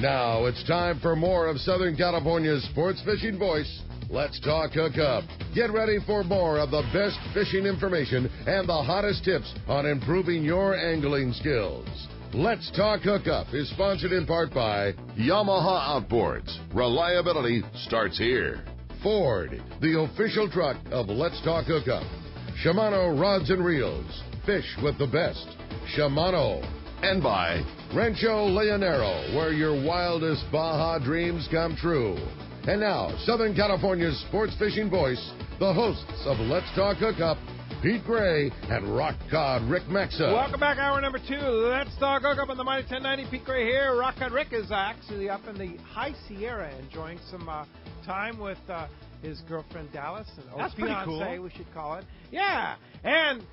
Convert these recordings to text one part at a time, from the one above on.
Now it's time for more of Southern California's sports fishing voice. Let's talk Hookup. Get ready for more of the best fishing information and the hottest tips on improving your angling skills. Let's Talk Hookup is sponsored in part by Yamaha Outboards. Reliability starts here. Ford, the official truck of Let's Talk Hookup. Shimano Rods and Reels. Fish with the best. Shimano. And by Rancho Leonero, where your wildest Baja dreams come true. And now, Southern California's sports fishing voice, the hosts of Let's Talk Hookup, Pete Gray and Rock Cod Rick Maxa. Welcome back, hour number 2. Let's Talk Hookup on the Mighty 1090. Pete Gray here. Rock Cod Rick is actually up in the High Sierra enjoying some time with his girlfriend Dallas. That's pretty cool. We should call it. Yeah. And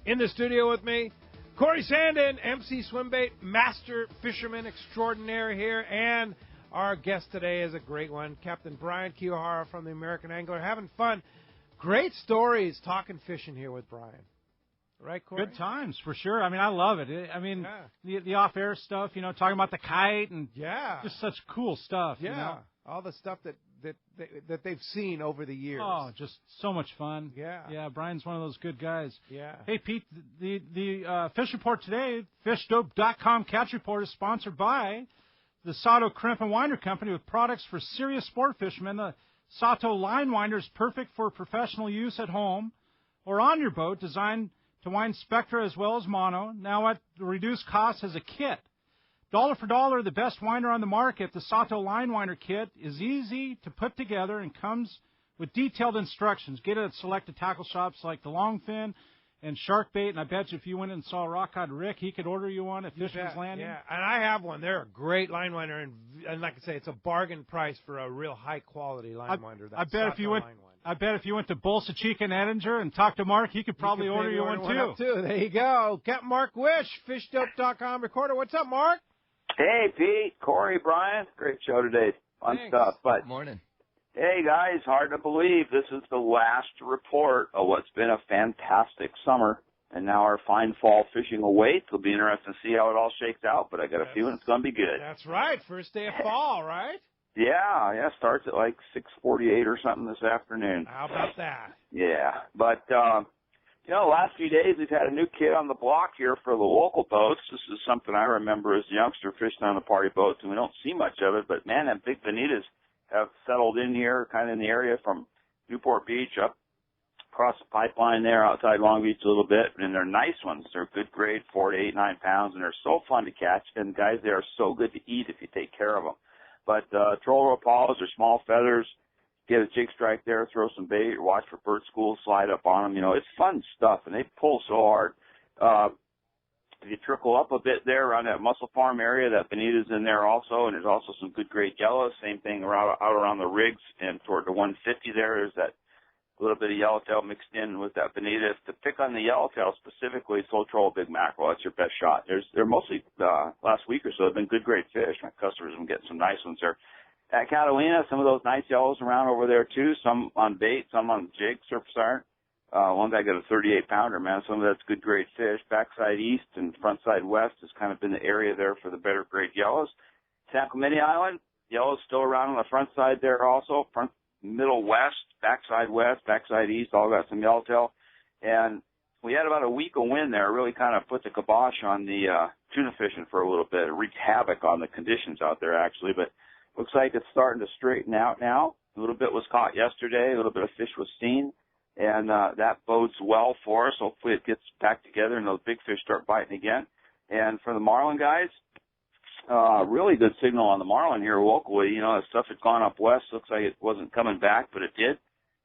in the studio with me, Corey Sandin, MC Swimbait, master fisherman extraordinaire here, and our guest today is a great one, Captain Brian Kiyohara from the American Angler, having fun. Great stories talking fishing here with Brian. Right, Corey? Good times, for sure. I mean, I love it. I mean, the off-air stuff, you know, talking about the kite and just such cool stuff. Yeah, you know? All the stuff that they've seen over the years. Oh, just so much fun. Yeah, Brian's one of those good guys. Yeah. Hey, Pete, the fish report today, fishdope.com catch report is sponsored by the Sato Crimp and Winder Company with products for serious sport fishermen. The Sato line winder is perfect for professional use at home or on your boat, designed to wind spectra as well as mono. Now at the reduced cost as a kit. Dollar for dollar, the best winder on the market, the Sato line winder kit is easy to put together and comes with detailed instructions. Get it at selected tackle shops like the Longfin and Sharkbait, and I bet you if you went and saw Rock Cod Rick, he could order you one at Fisherman's Landing. Yeah, and I have one. They're a great line winder, and like I say, it's a bargain price for a real high-quality line winder. I bet if you went to Bolsa Chica and Edinger and talked to Mark, he could probably order you one too. There you go. Captain Mark Wish, fishdope.com recorder. What's up, Mark? Hey, Pete, Corey, Brian. Great show today. Fun stuff. But good morning. Hey, guys, hard to believe this is the last report of what's been a fantastic summer. And now our fine fall fishing awaits. It'll be interesting to see how it all shakes out, but I got a feeling it's going to be good. That's right. First day of fall, right? Yeah, starts at like 6:48 or something this afternoon. How about that? Yeah, but, you know, the last few days we've had a new kid on the block here for the local boats. This is something I remember as a youngster fishing on the party boats, and we don't see much of it. But, man, them big bonitas have settled in here kind of in the area from Newport Beach up across the pipeline there outside Long Beach a little bit. And they're nice ones. They're good grade, 4 to 8, 9 pounds, and they're so fun to catch. And, guys, they are so good to eat if you take care of them. But troll opalas are small feathers. Get a jig strike there, throw some bait, or watch for bird schools, slide up on them. You know, it's fun stuff, and they pull so hard. If you trickle up a bit there around that Mussel Farm area, that bonita's in there also, and there's also some good great yellows. Same thing out around the rigs and toward the 150 there's that little bit of yellowtail mixed in with that bonita. To pick on the yellowtail specifically, slow troll, big mackerel, that's your best shot. They're mostly, last week or so, have been good, great fish. My customers have been getting some nice ones there. At Catalina, some of those nice yellows around over there too, some on bait, some on jig, surface iron. One guy got a 38-pounder, man. Some of that's good grade fish. Backside east and frontside west has kind of been the area there for the better grade yellows. San Clemente Island, yellows still around on the front side there also. Front, middle west, backside east, all got some yellowtail. And we had about a week of wind there, really kind of put the kibosh on the tuna fishing for a little bit. It wreaked havoc on the conditions out there, actually. But looks like it's starting to straighten out now. A little bit was caught yesterday. A little bit of fish was seen. And that bodes well for us. Hopefully it gets back together and those big fish start biting again. And for the marlin guys, really good signal on the marlin here locally. You know, the stuff had gone up west. Looks like it wasn't coming back, but it did.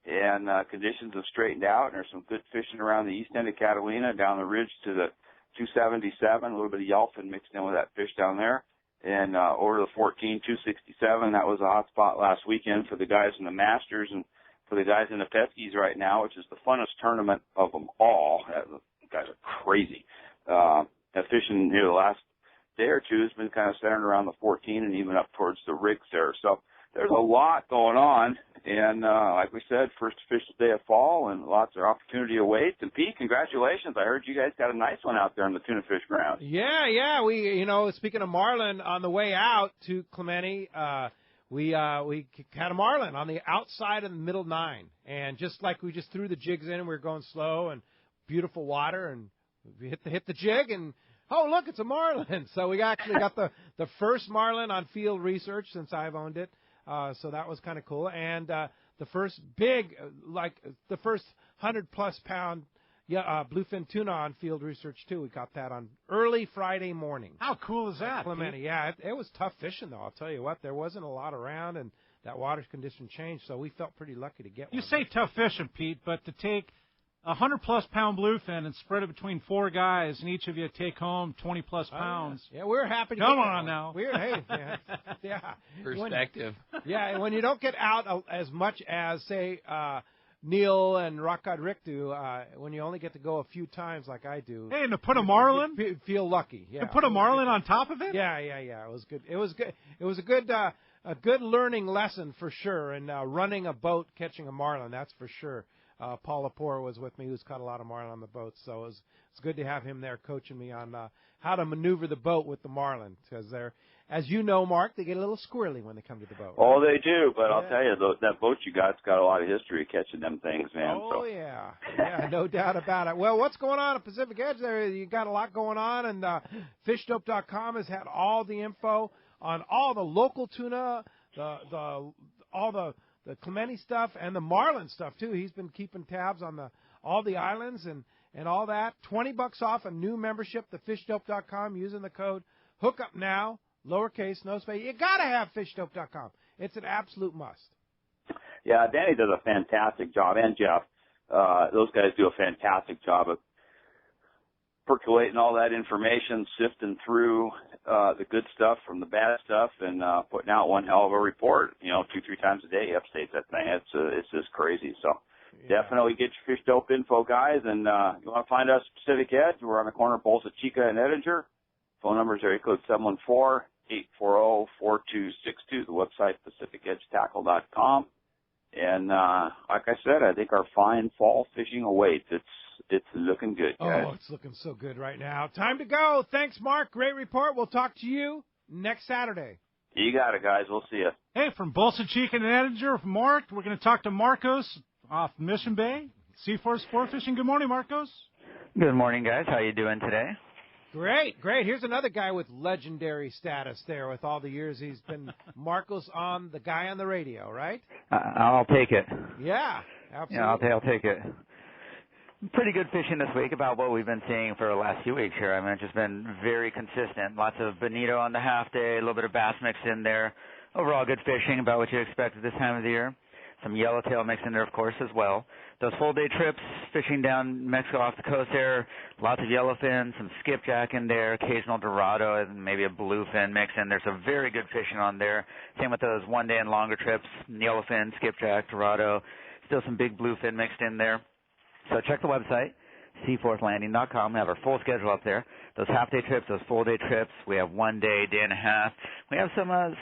And conditions have straightened out. And there's some good fishing around the east end of Catalina, down the ridge to the 277. A little bit of yellowfin mixed in with that fish down there. And over to the 267, that was a hot spot last weekend for the guys in the Masters and for the guys in the Peskies right now, which is the funnest tournament of them all. The guys are crazy. Fishing near the last day or two has been kind of centered around the 14 and even up towards the rigs there. So there's a lot going on. And like we said, first official day of fall, and lots of opportunity awaits. And Pete, congratulations! I heard you guys got a nice one out there on the tuna fish ground. Yeah. We, speaking of marlin, on the way out to Clemente, we had a marlin on the outside of the middle 9, and just like we just threw the jigs in, we were going slow and beautiful water, and we hit the jig, and oh look, it's a marlin! So we actually got the first marlin on field research since I've owned it. So that was kind of cool. And the first big, the first 100+ pound bluefin tuna on field research, too. We got that on early Friday morning. How cool is that? Clemente. Yeah, it was tough fishing, though. I'll tell you what. There wasn't a lot around, and that water condition changed, so we felt pretty lucky to get one. You say tough fishing, Pete, but to take a 100+ pound bluefin and spread it between 4 guys, and each of you take home 20+ pounds. Yeah, we're happy to Come get on one. now. Yeah. Perspective. When you don't get out as much as, say, Neil and Rockcod Rick do, when you only get to go a few times like I do. Hey, and to put a marlin? You feel lucky. Yeah. To put a marlin on top of it? Yeah. It was good. It was a good learning lesson for sure, and running a boat, catching a marlin, that's for sure. Paul Lepore was with me, who's caught a lot of marlin on the boat, so it's good to have him there coaching me on how to maneuver the boat with the marlin, because they're, as you know, Mark, they get a little squirrely when they come to the boat. Oh, they do, but I'll tell you, that boat you got's got a lot of history catching them things, man. Oh, yeah, no doubt about it. Well, what's going on at Pacific Edge there? You got a lot going on, and FishDope.com has had all the info on all the local tuna, all the Clemente stuff, and the marlin stuff, too. He's been keeping tabs on all the islands and all that. $20 off a new membership to FishDope.com using the code Hookup now, lowercase, no space. You got to have FishDope.com. It's an absolute must. Yeah, Danny does a fantastic job, and Jeff. Those guys do a fantastic job of percolating all that information, sifting through the good stuff from the bad stuff, and putting out one hell of a report. 2-3 times a day, he updates that thing. It's just crazy. So definitely get your Fish Dope info, guys. And you want to find us Pacific Edge? We're on the corner of Bolsa Chica and Edinger. Phone number is area code 714-840-4262. The website pacificedgetackle.com. And like I said, I think our fine fall fishing awaits. It's looking good, guys. Oh, it's looking so good right now. Time to go. Thanks, Mark. Great report. We'll talk to you next Saturday. You got it, guys. We'll see you. Hey, from Bolsa Chica and Edinger, Mark, we're going to talk to Marcos off Mission Bay, Seaforth Sport Fishing. Good morning, Marcos. Good morning, guys. How you doing today? Great. Here's another guy with legendary status there with all the years he's been Marcos on, the guy on the radio, right? I'll take it. Yeah, absolutely. Yeah, I'll take it. Pretty good fishing this week, about what we've been seeing for the last few weeks here. I mean, it's just been very consistent. Lots of bonito on the half day, a little bit of bass mixed in there. Overall good fishing, about what you expect at this time of the year. Some yellowtail mixed in there, of course, as well. Those full-day trips, fishing down Mexico off the coast there, lots of yellowfin, some skipjack in there, occasional dorado, and maybe a bluefin mix in there. So very good fishing on there. Same with those one-day and longer trips, yellowfin, skipjack, dorado. Still some big bluefin mixed in there. So check the website, seaforthlanding.com. We have our full schedule up there. Those half-day trips, those full-day trips. We have 1 day, day and a half. We have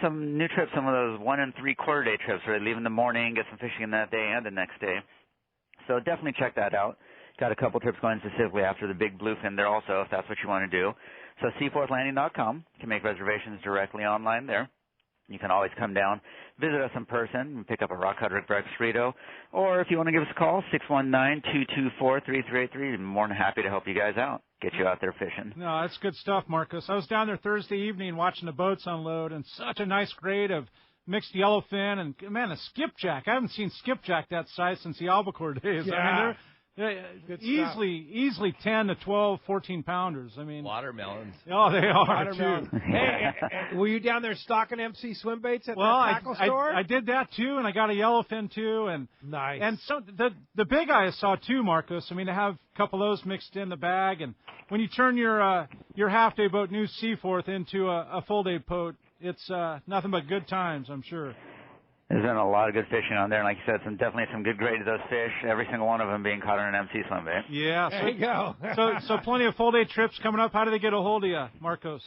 some new trips, some of those 1 3/4 day trips where we leave in the morning, get some fishing in that day and the next day. So definitely check that out. Got a couple trips going specifically after the big bluefin there also, if that's what you want to do. So seaforthlanding.com. You can make reservations directly online there. You can always come down, visit us in person, and pick up a Rockcod Rick breakfast burrito. Or if you want to give us a call, 619-224-3383. I'm more than happy to help you guys out, get you out there fishing. No, that's good stuff, Marcos. I was down there Thursday evening watching the boats unload, and such a nice grade of mixed yellowfin and, man, a skipjack. I haven't seen skipjack that size since the albacore days. Yeah. I mean, they're easily 10 to 12, 14-pounders. I mean, Watermelons. Oh, they are, Watermelon. too. Hey, were you down there stocking MC swim baits at the tackle store? I did that, too, and I got a yellowfin, too. And nice. And so the big eye I saw, too, Marcos. I mean, to have a couple of those mixed in the bag. And when you turn your half-day boat, New Seaforth, into a full-day boat, it's nothing but good times, I'm sure. There's been a lot of good fishing on there, and like you said, definitely some good grade of those fish, every single one of them being caught on an MC swim bait. Yeah. There you go. so plenty of full-day trips coming up. How do they get a hold of you, Marcos?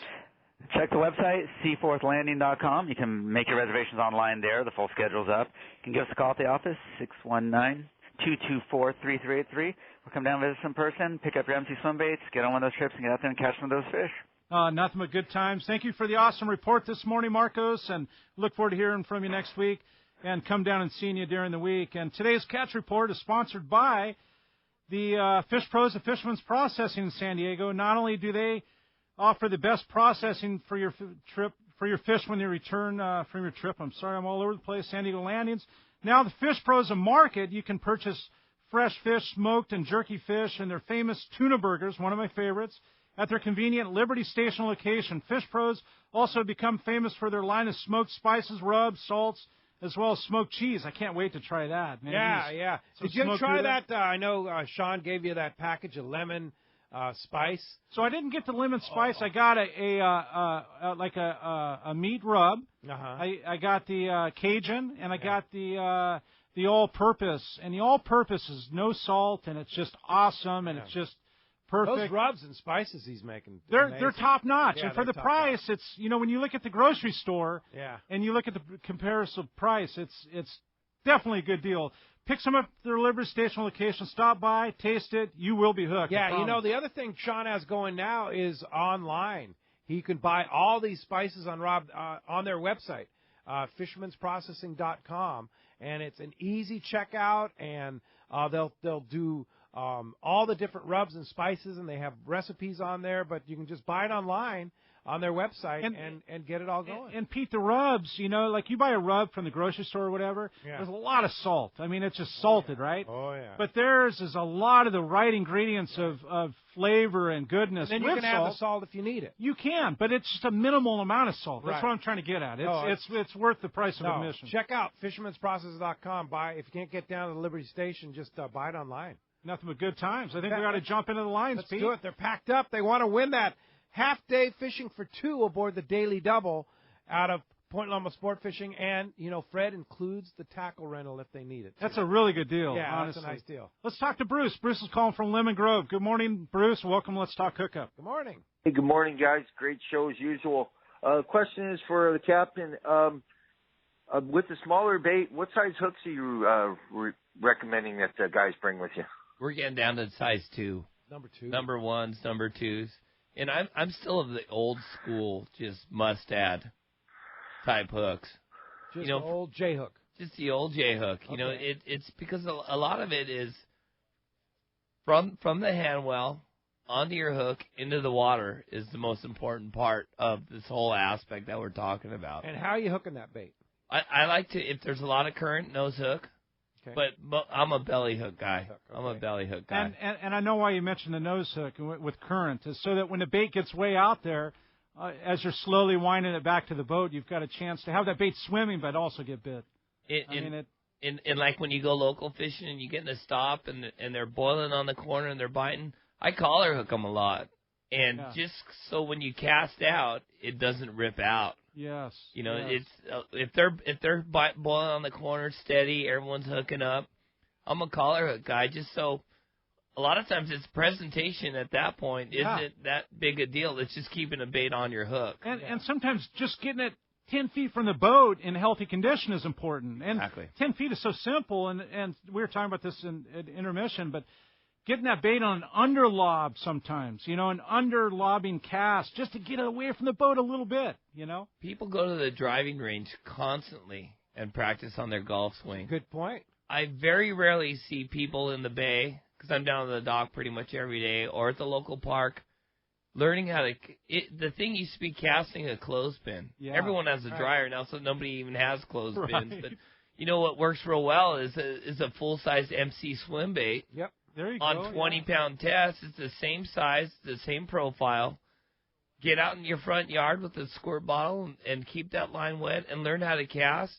Check the website, seaforthlanding.com. You can make your reservations online there. The full schedule's up. You can give us a call at the office, 619-224-3383. Or come down and visit us in person, pick up your MC swim baits, get on one of those trips, and get out there and catch some of those fish. Nothing but good times. Thank you for the awesome report this morning, Marcos, and look forward to hearing from you next week. And come down and seeing you during the week. And today's Catch Report is sponsored by the Fish Pros of Fisherman's Processing in San Diego. Not only do they offer the best processing for your fish when you return from your trip. I'm sorry, I'm all over the place. San Diego Landings. Now the Fish Pros of Market, you can purchase fresh fish, smoked and jerky fish, and their famous tuna burgers, one of my favorites, at their convenient Liberty Station location. Fish Pros also become famous for their line of smoked spices, rubs, salts, as well as smoked cheese. I can't wait to try that. Maybe yeah. Did you try that? I know Sean gave you that package of lemon spice. So I didn't get the lemon spice. I got a meat rub. I got the Cajun, and I got the all-purpose. And the all-purpose is no salt, and it's just awesome, and it's just perfect. Those rubs and spices he's making, they're top notch. Yeah, and for the price, it's when you look at the grocery store, and you look at the comparison price, it's definitely a good deal. Pick some up at their Liberty Station location. Stop by, taste it. You will be hooked. Yeah, the other thing Sean has going now is online. He can buy all these spices on their website, fishermansprocessing.com, and it's an easy checkout, and they'll do all the different rubs and spices, and they have recipes on there, but you can just buy it online on their website and get it all going. And Pete, the rubs, like you buy a rub from the grocery store or whatever, there's a lot of salt. I mean, it's just salted, right? Oh, yeah. But theirs is a lot of the right ingredients of flavor and goodness. And then you can add the salt if you need it. You can, but it's just a minimal amount of salt. That's what I'm trying to get at. It's worth the price of admission. Check out fishermansprocess.com. If you can't get down to the Liberty Station, just buy it online. Nothing but good times. I think we ought to jump into the lines, Let's Pete. do it. They're packed up. They want to win that half-day fishing for two aboard the Daily Double out of Point Loma Sport Fishing. And, Fred includes the tackle rental if they need it. That's a really good deal, honestly. That's a nice deal. Let's talk to Bruce. Bruce is calling from Lemon Grove. Good morning, Bruce. Welcome. Let's talk hookup. Good morning. Hey, good morning, guys. Great show as usual. Question is for the captain. With the smaller bait, what size hooks are you recommending that guys bring with you? We're getting down to size 2. Number 2. Number 1s, number 2s. And I'm still of the old school, just must-add type hooks. Just the old J-hook. Just the old J-hook. Okay. It's because a lot of it is from the hand well onto your hook into the water is the most important part of this whole aspect that we're talking about. And how are you hooking that bait? I like to, if there's a lot of current, nose hook. Okay. But I'm a belly hook guy. Okay. I'm a belly hook guy. And I know why you mentioned the nose hook with current, is so that when the bait gets way out there, as you're slowly winding it back to the boat, you've got a chance to have that bait swimming but also get bit. And like when you go local fishing and you get in a stop and they're boiling on the corner and they're biting, I collar hook them a lot. And just so when you cast out, it doesn't rip out. Yes. It's if they're boiling on the corner steady, everyone's hooking up. I'm a collar hook guy, just so a lot of times it's presentation at that point isn't that big a deal. It's just keeping a bait on your hook. And sometimes just getting it 10 feet from the boat in healthy condition is important. And exactly. 10 feet is so simple, and we were talking about this in intermission, but getting that bait on an underlob sometimes, an underlobbing cast just to get it away from the boat a little bit, People go to the driving range constantly and practice on their golf swing. Good point. I very rarely see people in the bay, because I'm down at the dock pretty much every day, or at the local park, learning how to the thing used to be casting a clothespin. Yeah, everyone has a dryer now, so nobody even has clothespins. Right. But what works real well is a full-size MC swim bait. Yep. There you go. On 20-pound tests, it's the same size, the same profile. Get out in your front yard with a squirt bottle and keep that line wet and learn how to cast.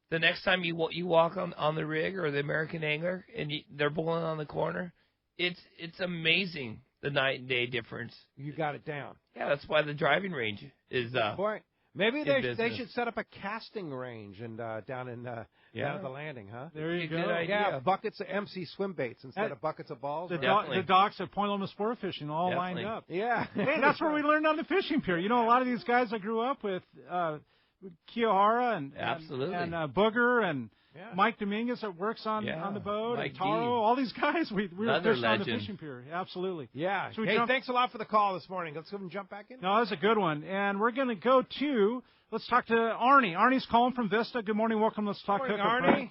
The next time you walk on the rig or the American Angler and they're boiling on the corner, it's amazing the night and day difference. You got it down. Yeah, that's why the driving range is. Good point. Maybe they should set up a casting range and down in down at the landing, huh? There you go. Good idea. Yeah, buckets of MC swim baits instead of buckets of balls. The, right? the docks at Point Loma Sport Fishing all lined up. Yeah. Hey, that's where we learned on the fishing pier. You know, a lot of these guys I grew up with, Kiyohara and Booger and Mike Dominguez that works on the boat, Mike and Taro, D. all these guys, we were fishing on the fishing pier. Absolutely. Yeah. So hey, thanks a lot for the call this morning. Let's go and jump back in. No, that was a good one. And we're going to go to, let's talk to Arnie. Arnie's calling from Vista. Good morning. Welcome. Let's talk to Arnie.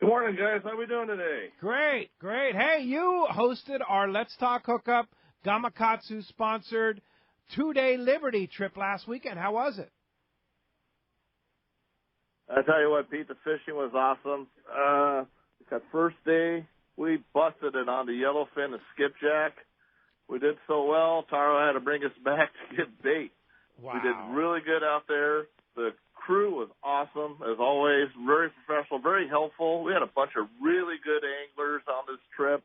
Good morning, guys. How we doing today? Great. Hey, you hosted our Let's Talk Hookup Gamakatsu-sponsored 2-day Liberty trip last weekend. How was it? I tell you what, Pete, the fishing was awesome. That first day, we busted it on the yellowfin and skipjack. We did so well, Taro had to bring us back to get bait. Wow. We did really good out there. The crew was awesome, as always, very professional, very helpful. We had a bunch of really good anglers on this trip.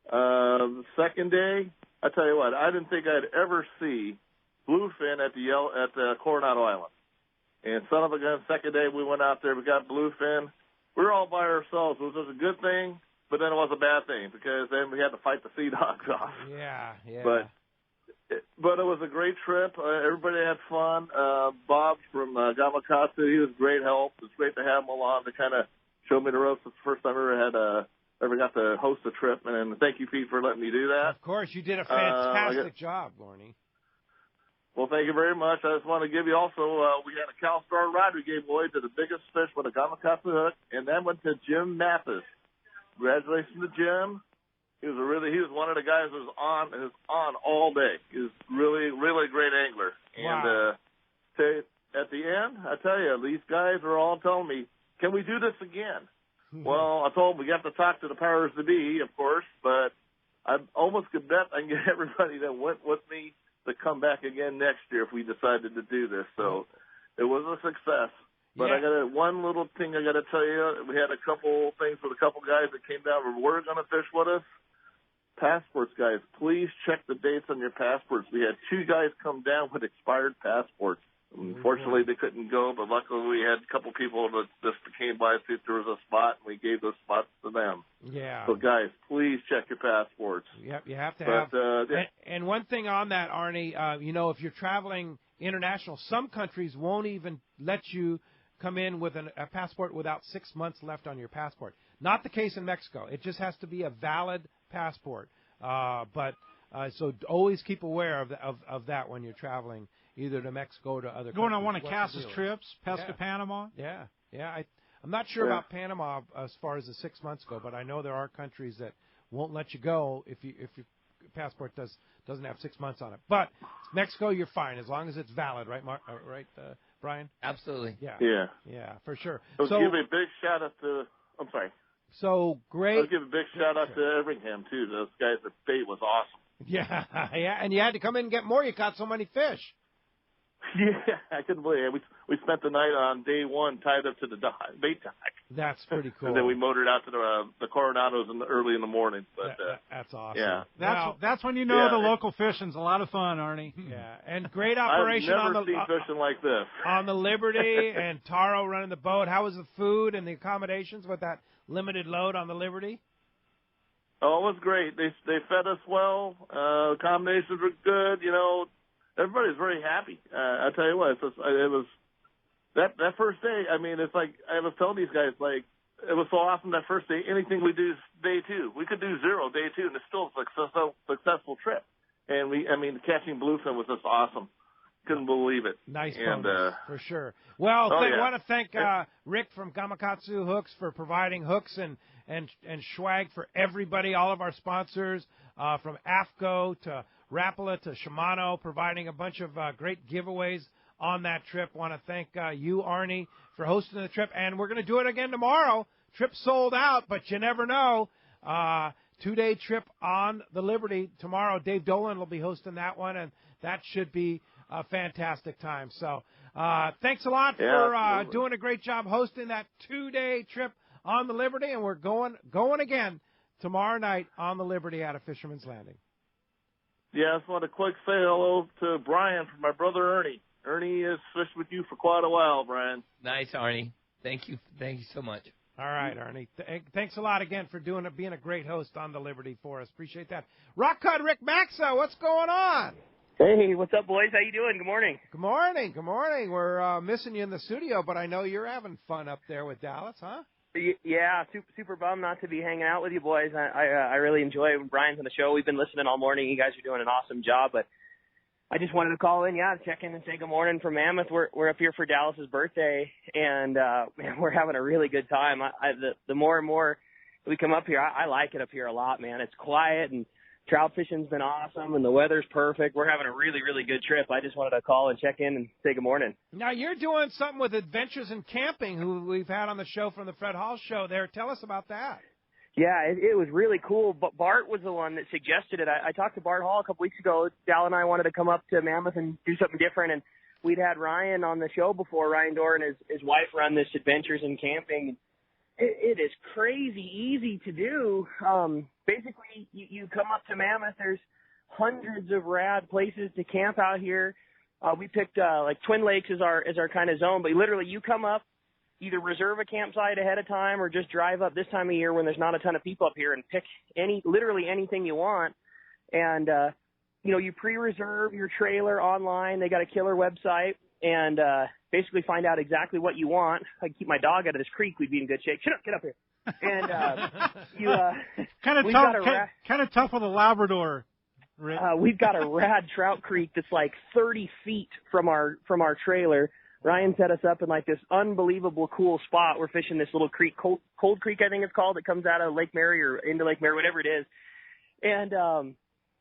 The second day, I tell you what, I didn't think I'd ever see bluefin at the Coronado Island. And son of a gun, second day we went out there, we got bluefin. We were all by ourselves. It was just a good thing, but then it was a bad thing because then we had to fight the sea dogs off. Yeah. But it was a great trip. Everybody had fun. Bob from Gamakatsu, he was great help. It's great to have him along to kind of show me the ropes. It's the first time I ever got to host a trip. And thank you, Pete, for letting me do that. Of course, you did a fantastic job, Lorne. Well, thank you very much. I just want to give you also, we had a CalStar rod we gave away to the biggest fish with a Gamakatsu hook, and that went to Jim Mathis. Congratulations to Jim. He was one of the guys who was on all day. He was really, really great angler. Wow. And at the end, I tell you, these guys are all telling me, can we do this again? Well, I told them we have to talk to the powers to be, of course, but I almost could bet I can get everybody that went with me to come back again next year if we decided to do this. So it was a success. But I got one little thing I got to tell you. We had a couple things with a couple guys that came down and were going to fish with us. Passports, guys, please check the dates on your passports. We had 2 guys come down with expired passports. Unfortunately, they couldn't go, but luckily we had a couple people that just came by and see if there was a spot, and we gave those spots to them. Yeah. So, guys, please check your passports. Yep, you have to have. And one thing on that, Arnie, if you're traveling international, some countries won't even let you come in with a passport without 6 months left on your passport. Not the case in Mexico. It just has to be a valid passport. So always keep aware of that when you're traveling either to Mexico or to other countries. Going on one of Cass's trips, Pesca Panama? Yeah. I'm not sure about Panama as far as the 6 months go, but I know there are countries that won't let you go if your passport doesn't have 6 months on it. But Mexico, you're fine as long as it's valid, right, Brian? Absolutely. Yeah, for sure. So give a big shout out to. I'm sorry. So great. I'll give a big shout out to Everingham too. Those guys, the bait was awesome. Yeah, and you had to come in and get more. You caught so many fish. Yeah, I couldn't believe it. We spent the night on day one tied up to the bait dock. That's pretty cool. And then we motored out to the Coronados early in the morning. But that's awesome. Yeah, that's when you know the local fishing's a lot of fun, Arnie. Yeah, and great operation. I've never seen fishing like this on the Liberty and Taro running the boat. How was the food and the accommodations with that limited load on the Liberty? Oh, it was great. They fed us well. Accommodations were good. Everybody's very happy. I tell you what, it was that first day. I mean, it's like I was telling these guys, like it was so awesome that first day. Anything we do day 2, we could do 0 day 2, and it's still a successful trip. And catching bluefin was just awesome. Couldn't believe it. Nice bonus, for sure. Well, I want to thank Rick from Gamakatsu Hooks for providing hooks and swag for everybody, all of our sponsors, from AFCO to Rapala to Shimano, providing a bunch of great giveaways on that trip. Want to thank you, Arnie, for hosting the trip, and we're going to do it again tomorrow. Trip sold out, but you never know. 2-day trip on the Liberty tomorrow. Dave Dolan will be hosting that one, and that should be a fantastic time. So thanks a lot for doing a great job hosting that 2-day trip on the Liberty, and we're going again tomorrow night on the Liberty out of Fisherman's Landing. Yeah, I just want to quick say hello to Brian from my brother Ernie. Ernie has fished with you for quite a while, Brian. Nice, Arnie. Thank you so much. All right, Arnie. Thanks a lot again for being a great host on the Liberty for us. Appreciate that. Rock Cod Rick Maxa, what's going on? Hey, what's up, boys? How you doing? Good morning. Good morning. Good morning. We're missing you in the studio, but I know you're having fun up there with Dallas, huh? Yeah, super bummed not to be hanging out with you boys. I really enjoy when Brian's on the show. We've been listening all morning. You guys are doing an awesome job, but I just wanted to call in, check in and say good morning from Mammoth. We're up here for Dallas's birthday, and man, we're having a really good time. The more and more we come up here, I like it up here a lot, man. It's quiet, and trout fishing's been awesome, and the weather's perfect. We're having a really, really good trip. I just wanted to call and check in and say good morning. Now, you're doing something with Adventures in Camping, who we've had on the show from the Fred Hall show there. Tell us about that. Yeah, it was really cool. But Bart was the one that suggested it. I talked to Bart Hall a couple weeks ago. Dal and I wanted to come up to Mammoth and do something different, and we'd had Ryan on the show before. Ryan Dorr and his wife run this Adventures in Camping. It is crazy easy to do. Basically, you come up to Mammoth. There's hundreds of rad places to camp out here. We picked like Twin Lakes is our kind of zone, but literally you come up, either reserve a campsite ahead of time or just drive up this time of year when there's not a ton of people up here and pick literally anything you want. And you pre-reserve your trailer online. They got a killer website, and basically find out exactly what you want. If I could keep my dog out of this creek, we'd be in good shape. Shut up, get up here. And kind of tough with a Labrador. Rick. We've got a rad trout creek that's like 30 feet from our trailer. Ryan set us up in like this unbelievable cool spot. We're fishing this little creek, Cold Creek, I think it's called. It comes out of Lake Mary or into Lake Mary, whatever it is. And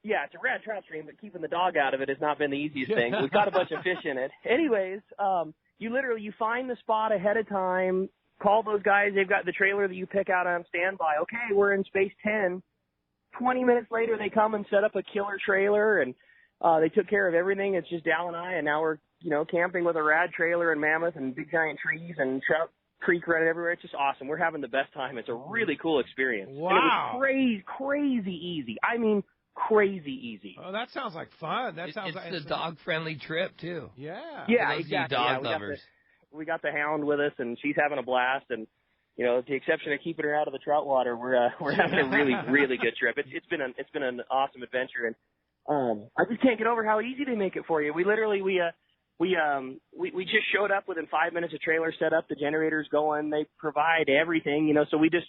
yeah, it's a rad trout stream, but keeping the dog out of it has not been the easiest thing. We've got a bunch of fish in it. Anyways, you find the spot ahead of time, call those guys. They've got the trailer that you pick out on standby. Okay, we're in space 10. 20 minutes later, they come and set up a killer trailer, and they took care of everything. It's just Dal and I, and now we're, camping with a rad trailer in Mammoth and big giant trees and trout creek running everywhere. It's just awesome. We're having the best time. It's a really cool experience. Wow. And it was crazy easy. I mean, crazy easy. Oh, that sounds like fun. It's a dog-friendly trip, too. Yeah. Yeah, for those exactly. Dog lovers. We got the hound with us, and she's having a blast. And with the exception of keeping her out of the trout water, we're having a really, really good trip. It's been an awesome adventure, and I just can't get over how easy they make it for you. We literally we just showed up within 5 minutes. A trailer set up, the generator's going. They provide everything, So we just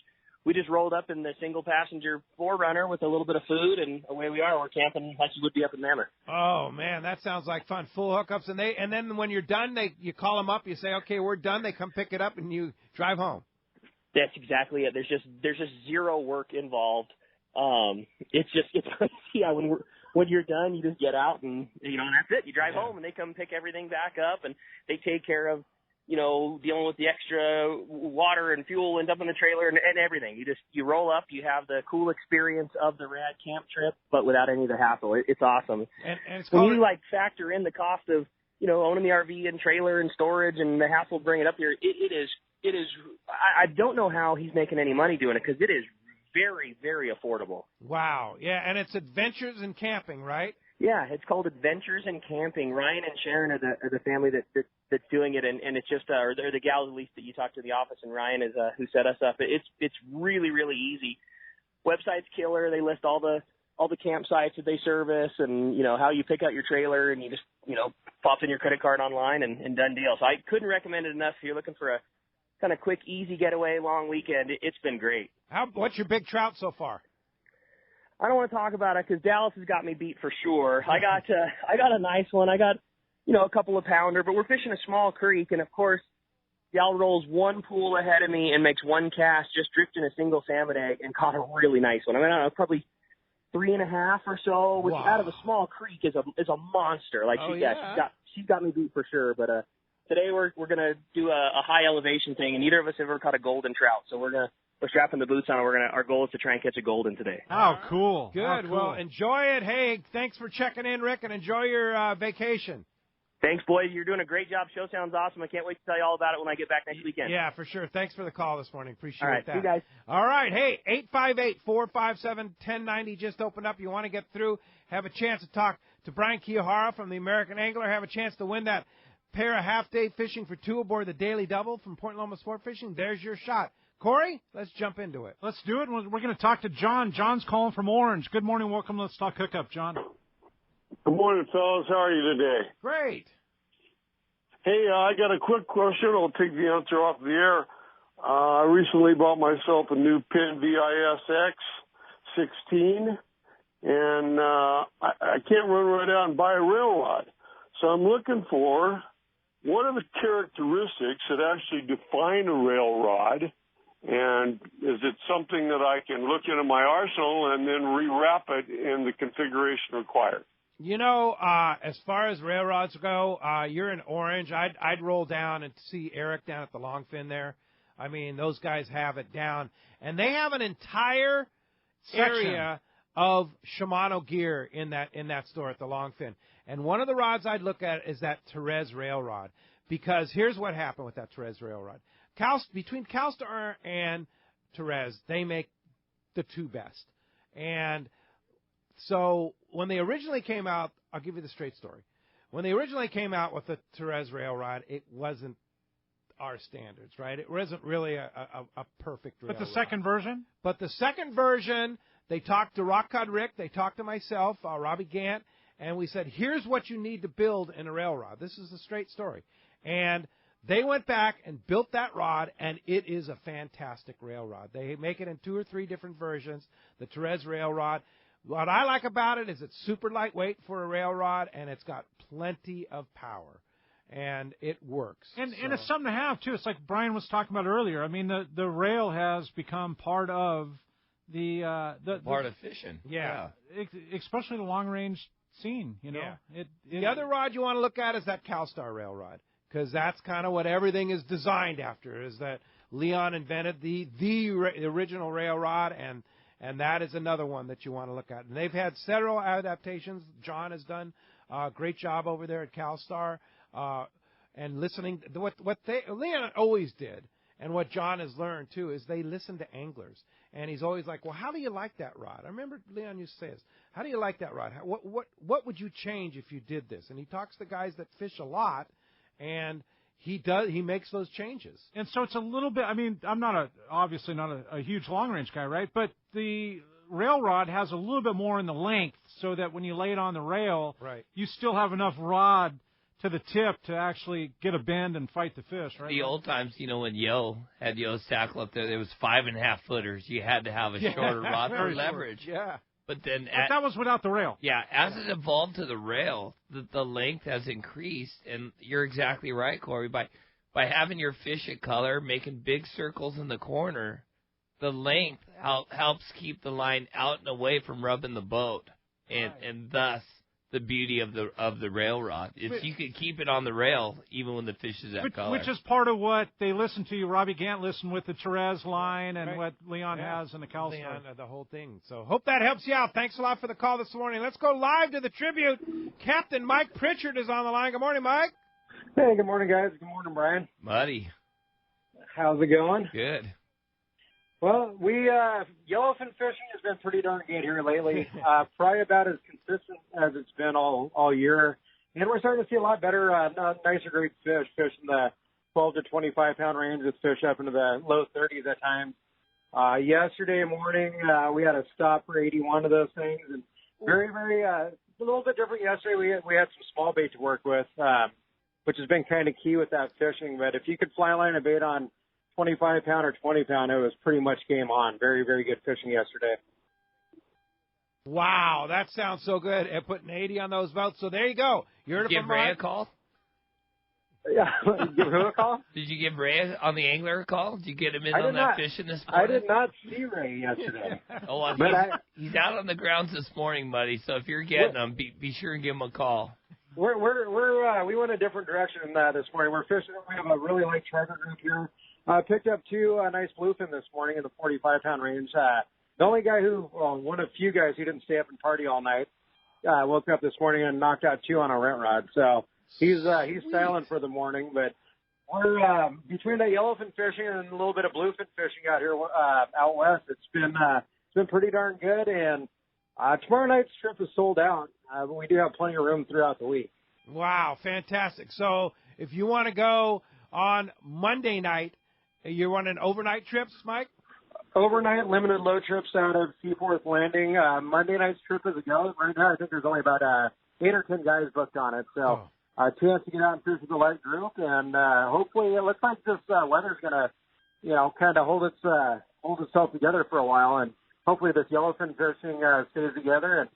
rolled up in the single passenger 4Runner with a little bit of food, and away we are. We're camping like you would be up in Mammoth. Oh man, that sounds like fun. Full hookups, and then when you're done, you call them up. You say, okay, we're done. They come pick it up, and you drive home. That's exactly it. There's just zero work involved. It's crazy. Yeah, when you're done, you just get out and that's it. You drive home, and they come pick everything back up, and they take care of dealing with the extra water and fuel and dumping the trailer and everything. You roll up, you have the cool experience of the rad camp trip, but without any of the hassle. It's awesome. And it's when you factor in the cost of owning the RV and trailer and storage and the hassle of bringing it up here, it is. I don't know how he's making any money doing it, because it is very, very affordable. Wow. Yeah, and it's Adventures in Camping, right? Yeah, it's called Adventures in Camping. Ryan and Sharon are the family that's doing it, and it's just or they're the gals at least that you talked to in the office, and Ryan is who set us up. It's really, really easy. Website's killer. They list all the campsites that they service, and how you pick out your trailer, and you just pop in your credit card online and done deal. So I couldn't recommend it enough if you're looking for a kind of quick, easy getaway, long weekend. It's been great. What's your big trout so far? I don't want to talk about it because Dallas has got me beat for sure. I got a nice one. I got a couple of pounder, but we're fishing a small creek, and of course, Dal rolls one pool ahead of me and makes one cast, just drifting a single salmon egg, and caught a really nice one. I don't know, probably 3.5 or so, which out of a small creek is a monster. Like she's got me beat for sure. But today we're gonna do a high elevation thing, and neither of us have ever caught a golden trout, so we're strapping the boots on. Our goal is to try and catch a golden today. Oh, cool. Good. Oh, cool. Well, enjoy it. Hey, thanks for checking in, Rick, and enjoy your vacation. Thanks, boys. You're doing a great job. Show sounds awesome. I can't wait to tell you all about it when I get back next weekend. Yeah, for sure. Thanks for the call this morning. Appreciate all right, that. See you guys. All right. Hey, 858-457-1090 just opened up. You want to get through, have a chance to talk to Brian Kiyohara from the American Angler, have a chance to win that pair of half-day fishing for two aboard the Daily Double from Point Loma Sport Fishing, there's your shot. Corey, let's jump into it. Let's do it. We're going to talk to John. John's calling from Orange. Good morning. Welcome. Let's talk hookup, John. Good morning, fellas. How are you today? Great. Hey, I got a quick question. I'll take the answer off the air. I recently bought myself a new Penn VISX 16, and I can't run right out and buy a rail rod. So I'm looking for what are the characteristics that actually define a rail rod, and is it something that I can look into my arsenal and then rewrap it in the configuration required? You know, as far as rail rods go, you're in Orange. I'd roll down and see Eric down at the Longfin there. I mean, those guys have it down. And they have an entire area of Shimano gear in that store at the Longfin. And one of the rods I'd look at is that Therese rail rod. Because here's what happened with that Therese rail rod. Between CalStar and Therese, they make the two best. And so when they originally came out, I'll give you the straight story. When they originally came out with the Therese rail rod, it wasn't our standards, right? It wasn't really a perfect rail rod. But the second version? But the second version, they talked to Rock Cod Rick, they talked to myself, Robbie Gant, and we said, here's what you need to build in a rail rod. This is the straight story. And they went back and built that rod, and it is a fantastic rail rod. They make it in 2 or 3 different versions, the Therese rail rod. What I like about it is it's super lightweight for a rail rod, and it's got plenty of power. And it works. And it's something to have, too. It's like Brian was talking about earlier. I mean, the rail has become part of part of fishing. Yeah. Especially the long-range scene, you know. Yeah. The other rod you want to look at is that CalStar rail rod, because that's kind of what everything is designed after, is that Leon invented the original rail rod, and that is another one that you want to look at. And they've had several adaptations. John has done a great job over there at CalStar. And listening, what Leon always did, and what John has learned too, is they listen to anglers. And he's always like, well, how do you like that rod? I remember Leon used to say this. How do you like that rod? What would you change if you did this? And he talks to guys that fish a lot, and he makes those changes. And so it's a little bit. I mean, I'm obviously not a huge long range guy, right? But the rail rod has a little bit more in the length, so that when you lay it on the rail, right, you still have enough rod to the tip to actually get a bend and fight the fish, right? The old times, you know, when Yo had Yo's tackle up there was 5.5 footers. You had to have a shorter rod for leverage. Yeah. But then that was without the rail. Yeah, as it evolved to the rail, the length has increased, and you're exactly right, Corey. By having your fish at color, making big circles in the corner, the length helps keep the line out and away from rubbing the boat, and thus the beauty of the rail rod is you can keep it on the rail even when the fish is at color. Which is part of what they listen to you. Robbie Gant listened with the Therese line and what Leon has in the CalStar. Leon, the whole thing. So hope that helps you out. Thanks a lot for the call this morning. Let's go live to the tribute. Captain Mike Pritchard is on the line. Good morning, Mike. Hey, good morning, guys. Good morning, Brian. Buddy. How's it going? Good. Well, yellowfin fishing has been pretty darn good here lately. Probably about as consistent as it's been all year. And we're starting to see a lot better, nicer grade fish in the 12 to 25 pound range with fish up into the low 30s at times. Yesterday morning, we had a stop for 81 of those things. And very, very, a little bit different yesterday. We had some small bait to work with, which has been kind of key with that fishing. But if you could fly line a bait on 25 pound or 20 pound, it was pretty much game on. Very, very good fishing yesterday. Wow, that sounds so good. And putting 80 on those boats. So there you go. You heard it from Ray a call? Yeah, give who a call? Did you give Ray on the angler a call? Did you get him in on that fishing this morning? I did not see Ray yesterday. Oh, he's out on the grounds this morning, buddy. So if you're getting him, be sure and give him a call. We went a different direction this morning. We're fishing. We have a really light charter group here. Picked up 2 nice bluefin this morning in the 45 pound range. The only guy one of few guys who didn't stay up and party all night, woke up this morning and knocked out 2 on a rent rod. So he's silent for the morning. But we're between the yellowfin fishing and a little bit of bluefin fishing out here out west. It's been pretty darn good. And tomorrow night's trip is sold out, but we do have plenty of room throughout the week. Wow, fantastic. So if you want to go on Monday night, you're running overnight trips, Mike? Overnight limited load trips out of Seaforth Landing. Monday night's trip is a go. Right now, I think there's only about 8 or 10 guys booked on it. So a chance to get out and fish with a light group. And hopefully it looks like this weather's going to, kind of hold itself together for a while. And hopefully this yellowfin fishing stays together. And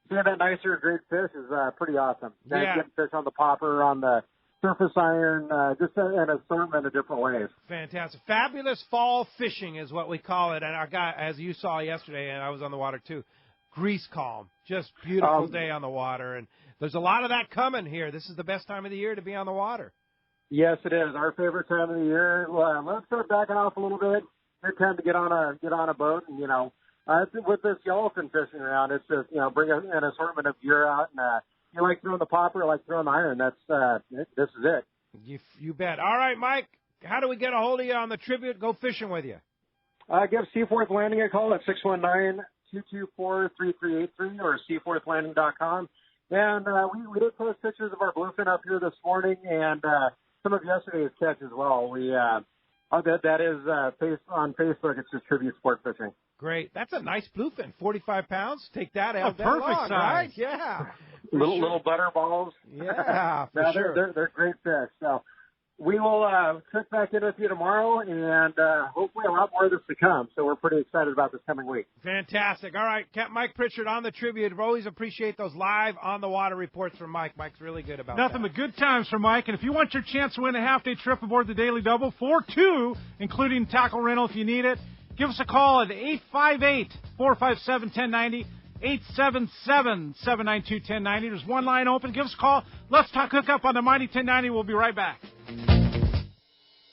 seeing that nicer, great fish is pretty awesome. Yeah. Getting fish on the popper, on the surface iron, just an assortment of different ways. Fantastic. Fabulous fall fishing is what we call it. And our guy, as you saw yesterday, and I was on the water too, grease calm. Just beautiful day on the water. And there's a lot of that coming here. This is the best time of the year to be on the water. Yes, it is. Our favorite time of the year. Let's start backing off a little bit. Good time to get on a boat. And, with this yellowfin fishing around, it's just, bring an assortment of gear out. And you like throwing the popper, I like throwing the iron. This is it. You bet. All right, Mike, how do we get a hold of you on the Tribute? Go fishing with you. Give Seaforth Landing a call at 619-224-3383 or seaforthlanding.com. And we did post pictures of our bluefin up here this morning and some of yesterday's catch as well. That is on Facebook. It's just Tribute Sport Fishing. Great. That's a nice bluefin, 45 pounds. Take that out. Perfect long, size. Right? Yeah. Little butter balls. Yeah, for sure. They're great fish. So we will check back in with you tomorrow, and hopefully a lot more of this to come. So we're pretty excited about this coming week. Fantastic. All right, Captain Mike Pritchard on the Tribute. We always appreciate those live on-the-water reports from Mike. Mike's really good about Nothing that. but good times for Mike. And if you want your chance to win a half-day trip aboard the Daily Double for two, including tackle rental if you need it, give us a call at 858-457-1090. 877-792-1090. There's one line open. Give us a call. Let's talk hookup on the Mighty 1090. We'll be right back.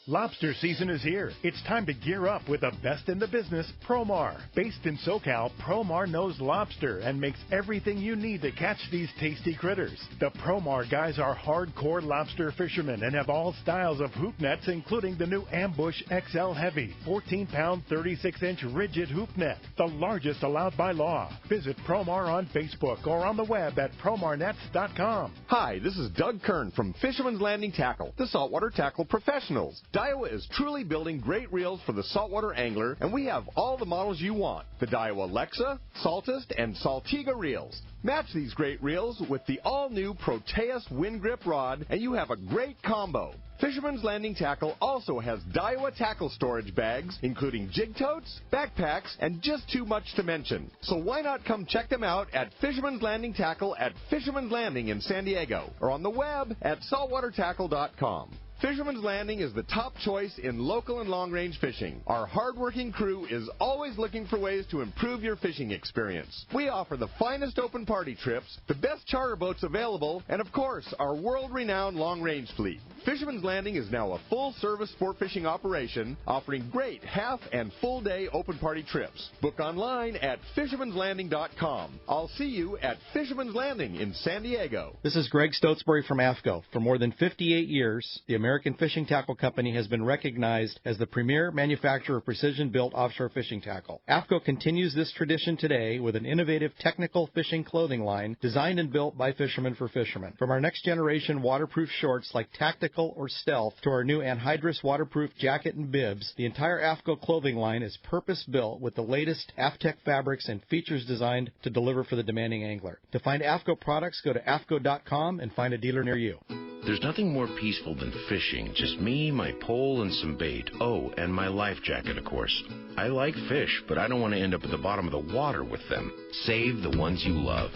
Lobster season is here. It's time to gear up with the best in the business, Promar. Based in SoCal, Promar knows lobster and makes everything you need to catch these tasty critters. The Promar guys are hardcore lobster fishermen and have all styles of hoop nets, including the new Ambush XL Heavy, 14-pound, 36-inch rigid hoop net, the largest allowed by law. Visit Promar on Facebook or on the web at promarnets.com. Hi, this is Doug Kern from Fisherman's Landing Tackle, the saltwater tackle professionals. Daiwa is truly building great reels for the saltwater angler, and we have all the models you want. The Daiwa Lexa, Saltist, and Saltiga reels. Match these great reels with the all-new Proteus Wind Grip rod, and you have a great combo. Fisherman's Landing Tackle also has Daiwa tackle storage bags, including jig totes, backpacks, and just too much to mention. So why not come check them out at Fisherman's Landing Tackle at Fisherman's Landing in San Diego, or on the web at saltwatertackle.com. Fisherman's Landing is the top choice in local and long-range fishing. Our hard-working crew is always looking for ways to improve your fishing experience. We offer the finest open party trips, the best charter boats available, and of course, our world-renowned long-range fleet. Fisherman's Landing is now a full-service sport fishing operation, offering great half and full-day open party trips. Book online at fishermanslanding.com. I'll see you at Fisherman's Landing in San Diego. This is Greg Stotesbury from AFCO. For more than 58 years, the American Fishing Tackle Company has been recognized as the premier manufacturer of precision-built offshore fishing tackle. AFCO continues this tradition today with an innovative technical fishing clothing line designed and built by fishermen for fishermen. From our next-generation waterproof shorts like Tactical or Stealth to our new anhydrous waterproof jacket and bibs, the entire AFCO clothing line is purpose-built with the latest AFTEC fabrics and features designed to deliver for the demanding angler. To find AFCO products, go to AFCO.com and find a dealer near you. There's nothing more peaceful than fishing. Just me, my pole, and some bait. Oh, and my life jacket, of course. I like fish, but I don't want to end up at the bottom of the water with them. Save the ones you love.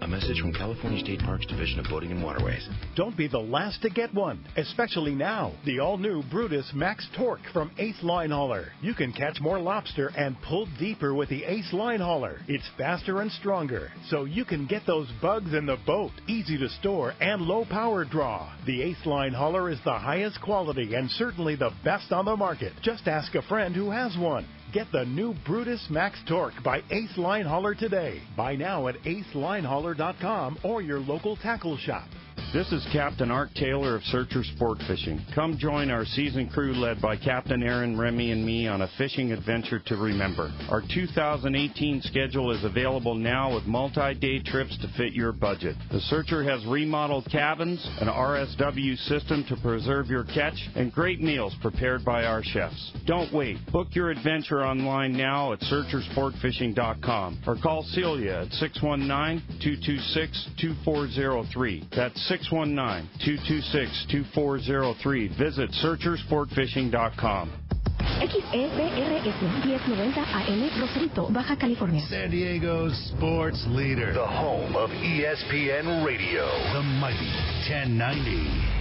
A message from California State Parks Division of Boating and Waterways. Don't be the last to get one, especially now. The all-new Brutus Max Torque from Ace Line Hauler. You can catch more lobster and pull deeper with the Ace Line Hauler. It's faster and stronger, so you can get those bugs in the boat. Easy to store and low power draw. The Ace Line Hauler is the highest quality and certainly the best on the market. Just ask a friend who has one. Get the new Brutus Max Torque by Ace Line Hauler today. Buy now at acelinehauler.com or your local tackle shop. This is Captain Art Taylor of Searcher Sport Fishing. Come join our season crew led by Captain Aaron, Remy, and me on a fishing adventure to remember. Our 2018 schedule is available now with multi-day trips to fit your budget. The Searcher has remodeled cabins, an RSW system to preserve your catch, and great meals prepared by our chefs. Don't wait. Book your adventure online now at searchersportfishing.com or call Celia at 619-226-2403. That's 619-226-2403. Visit searchersportfishing.com. XEBRS 1090 AM Rosarito, Baja California. San Diego's sports leader. The home of ESPN Radio. The mighty 1090.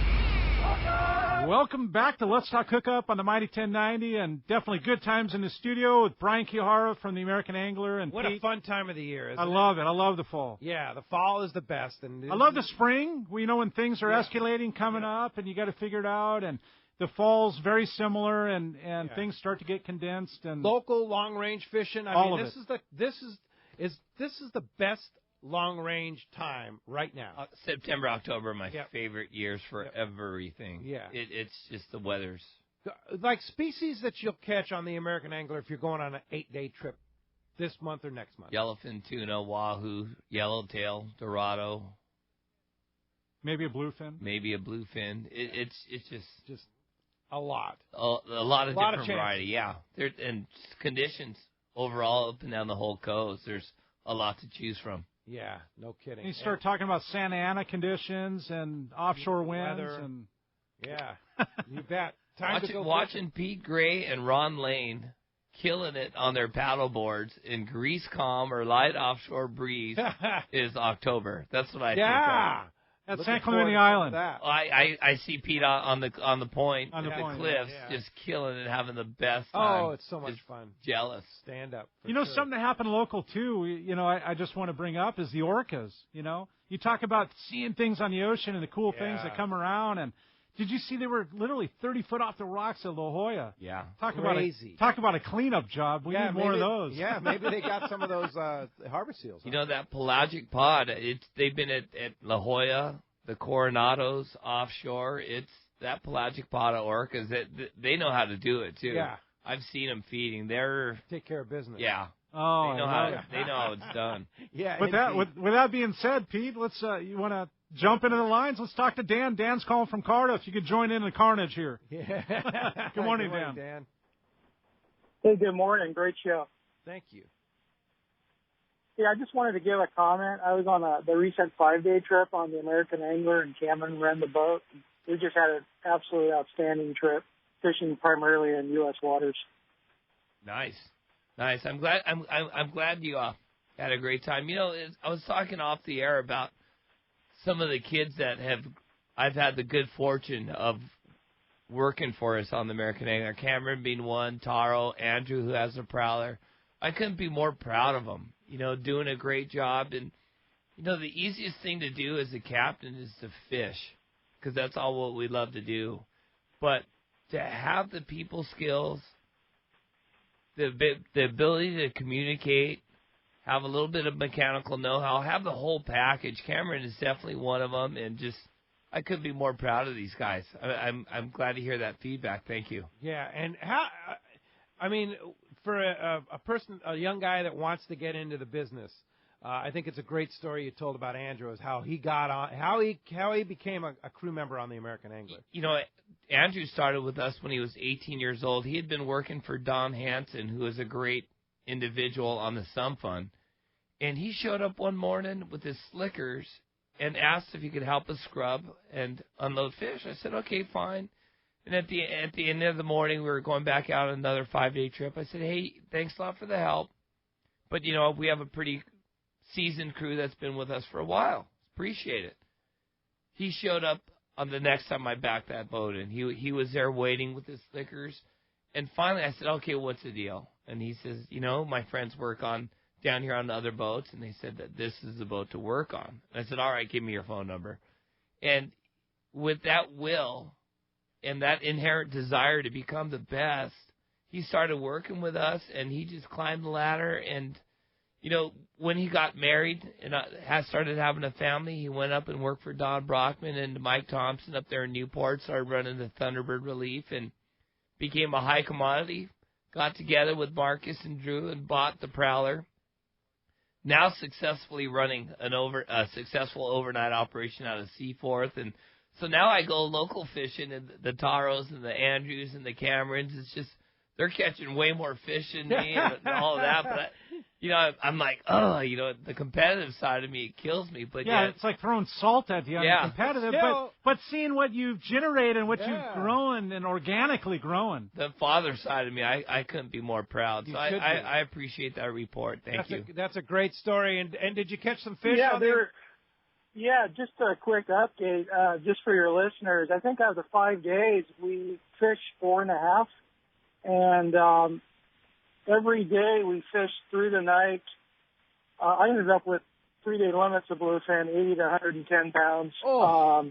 Welcome back to Let's Talk Hookup on the Mighty 1090, and definitely good times in the studio with Brian Kiyohara from the American Angler. And what Pete. A fun time of the year, isn't I love it. I love the fall. Yeah, the fall is the best. And I love the spring. When things are escalating, coming up, and you got to figure it out. And the fall's very similar, and things start to get condensed. And local long range fishing. This is the best long range time right now. September, October, my favorite years for everything. Yeah, it's just the weather's like species that you'll catch on the American Angler if you're going on an 8-day trip this month or next month. Yellowfin tuna, wahoo, yellowtail, dorado, maybe a bluefin. It's just a lot. A lot of different variety. Yeah, and conditions overall up and down the whole coast. There's a lot to choose from. Yeah, no kidding. You start talking about Santa Ana conditions and offshore winds. And you bet. Watching Pete Gray and Ron Lane killing it on their paddle boards in grease calm or light offshore breeze is October. That's what I think of. At San Clemente Island. I see Pete on the point at the cliffs just killing it, having the best time. Oh, it's so much fun. Jealous. Stand up. Something that happened local too. I just want to bring up is the orcas. You talk about seeing things on the ocean and the cool things that come around. And did you see they were literally 30 foot off the rocks at La Jolla? Yeah, crazy. Talk about a cleanup job. We need more of those. Yeah, maybe they got some of those harbor seals. That pelagic pod. They've been at La Jolla, the Coronados offshore. It's that pelagic pod of orcas. They know how to do it too. Yeah, I've seen them feeding. Take care of business. Yeah. Oh, they know how it's done. Yeah. With that being said, Pete, let's you want to jump into the lines? Let's talk to Dan. Dan's calling from Cardiff. You could join in the carnage here. Yeah. Good morning, Dan. Hey, good morning. Great show. Thank you. Yeah, I just wanted to give a comment. I was on the recent 5-day trip on the American Angler, and Cameron ran the boat. We just had an absolutely outstanding trip, fishing primarily in U.S. waters. Nice. I'm glad you had a great time. I was talking off the air about some of the kids that I've had the good fortune of working for us on the American Angler. Cameron being one, Taro, Andrew, who has a prowler. I couldn't be more proud of them. Doing a great job. And, the easiest thing to do as a captain is to fish, because that's all what we love to do. But to have the people skills, the ability to communicate, have a little bit of mechanical know-how, have the whole package. Cameron is definitely one of them, and I couldn't be more proud of these guys. I'm glad to hear that feedback. Thank you. Yeah, and for a young guy that wants to get into the business, I think it's a great story you told about Andrew, is how he got on, how he became a crew member on the American Angler. Andrew started with us when he was 18 years old. He had been working for Don Hansen, who is a great individual on the Sun Fund, and he showed up one morning with his slickers and asked if he could help us scrub and unload fish. I said, okay, fine. And at the end of the morning, we were going back out on another 5-day trip. I said, hey, thanks a lot for the help, but we have a pretty seasoned crew that's been with us for a while. Appreciate it. He showed up on the next time I backed that boat, and he was there waiting with his slickers. And finally, I said, okay, what's the deal? And he says, my friends work down here on the other boats, and they said that this is the boat to work on. And I said, all right, give me your phone number. And with that will and that inherent desire to become the best, he started working with us, and he just climbed the ladder. And when he got married and has started having a family, he went up and worked for Don Brockman and Mike Thompson up there in Newport, started running the Thunderbird Relief and became a high commodity. Got together with Marcus and Drew and bought the Prowler. Now successfully running a successful overnight operation out of Seaforth. And so now I go local fishing, and the Taros and the Andrews and the Camerons. It's just, they're catching way more fish than me and all of that. But, I'm like, the competitive side of me, it kills me. But yeah, it's like throwing salt at you on the competitive. But seeing what you've generated and what you've grown and organically grown. The father side of me, I couldn't be more proud. So I appreciate that report. Thank you. That's a great story. And did you catch some fish? Yeah, just a quick update, just for your listeners. I think out of the 5 days, we fished 4.5. And every day we fished through the night. I ended up with 3-day limits of bluefin, 80 to 110 pounds.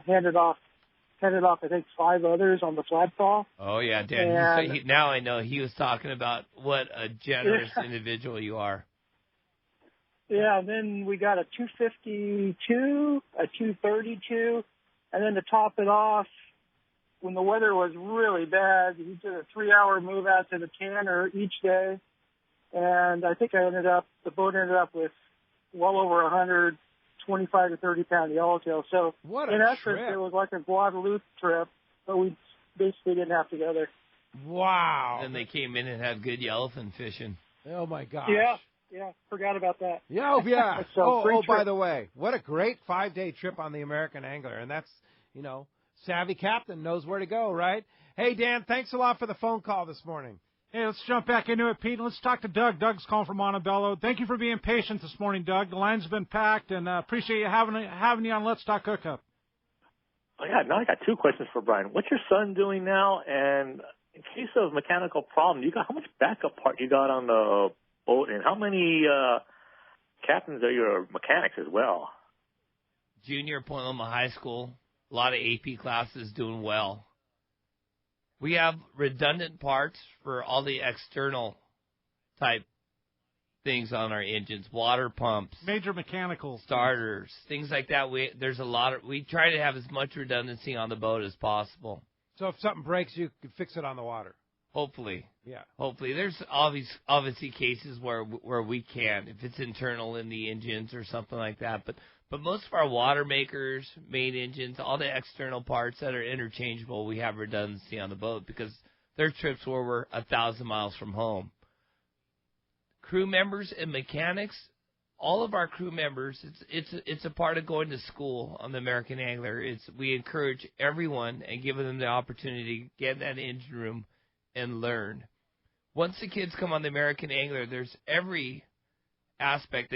Handed off, I think, 5 others on the flat fall. Oh, yeah, Dan. Now I know he was talking about what a generous individual you are. Yeah, and then we got a 252, a 232, and then to top it off, when the weather was really bad, he did a 3-hour move out to the Tanner each day. And I think the boat ended up with well over 125 to 30 pound yellowtail. So in essence, it was like a Guadalupe trip, but we basically didn't have to go there. Wow. And they came in and had good yellowfin fishing. Oh, my gosh. Yeah, forgot about that. Yeah, yeah. So by the way, what a great 5-day trip on the American Angler. And that's, savvy captain knows where to go, right? Hey, Dan, thanks a lot for the phone call this morning. Hey, let's jump back into it, Pete. Let's talk to Doug. Doug's calling from Montebello. Thank you for being patient this morning, Doug. The line's been packed, and appreciate you having you on Let's Talk Hookup. Oh, yeah, now I got 2 questions for Brian. What's your son doing now? And in case of mechanical problem, how much backup part you got on the boat, and how many captains are your mechanics as well? Junior, Point Loma High School. A lot of AP classes doing well. We have redundant parts for all the external type things on our engines, water pumps, major mechanical starters, things like that. We try to have as much redundancy on the boat as possible. So if something breaks, you can fix it on the water. Hopefully. Yeah. Hopefully. There's obviously cases where we can, if it's internal in the engines or something like that. But most of our water makers, main engines, all the external parts that are interchangeable, we have redundancy on the boat because there are trips where we're 1,000 miles from home. Crew members and mechanics, all of our crew members, it's a part of going to school on the American Angler. We encourage everyone and give them the opportunity to get in that engine room and learn. Once the kids come on the American Angler, there's every aspect,